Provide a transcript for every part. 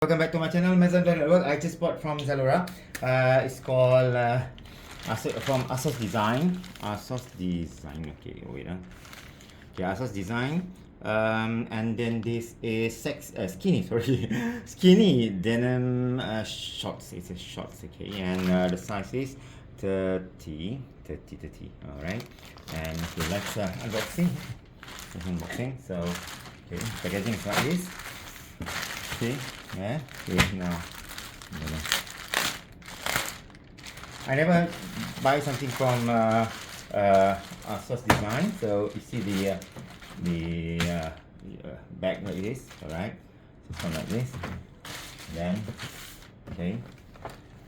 Welcome back to my channel, Maison Dor Network. I just bought from Zalora. It's called from Asos Design. Asos Design. Okay, wait. Okay, Asos Design. And then this is skinny. Sorry, skinny denim shorts. It's a shorts. Okay, and the size is 30. All right. And okay, let's unboxing. Unboxing. So, okay, packaging is like this. Okay, yeah, okay, now I never buy something from Asos Design, so you see the bag like this, alright, so come like this, then, okay,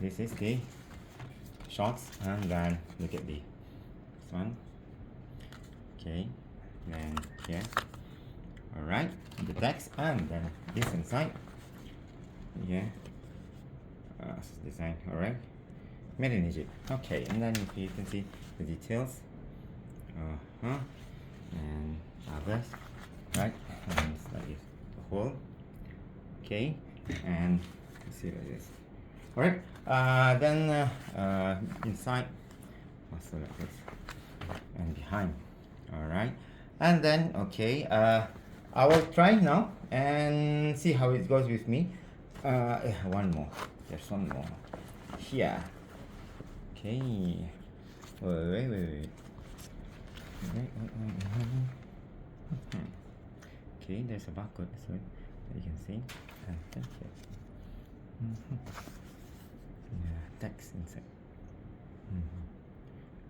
this is the shorts, and then look at this one, okay, then here. Alright, the text, and then this inside. Yeah, design. Alright, made in Egypt. Okay, and then if you can see the details, and others, right? And it's like this, the whole. Okay, and let's see like this. Alright, then inside, also like this, and behind. Alright, and then okay. I will try now and see how it goes with me. One more. There's one more. Here. Okay. Wait. Okay, there's a barcode so you can see. And then here. Yeah, text inside.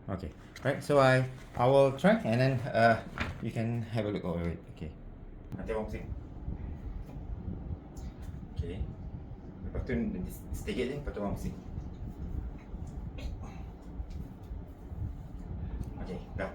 Okay. Right. So I will try and then you can have a look over it. Okay. Nanti abang pusing. Okay. Lepas tu sedikit je, lepas tu abang pusing. Okay, dah.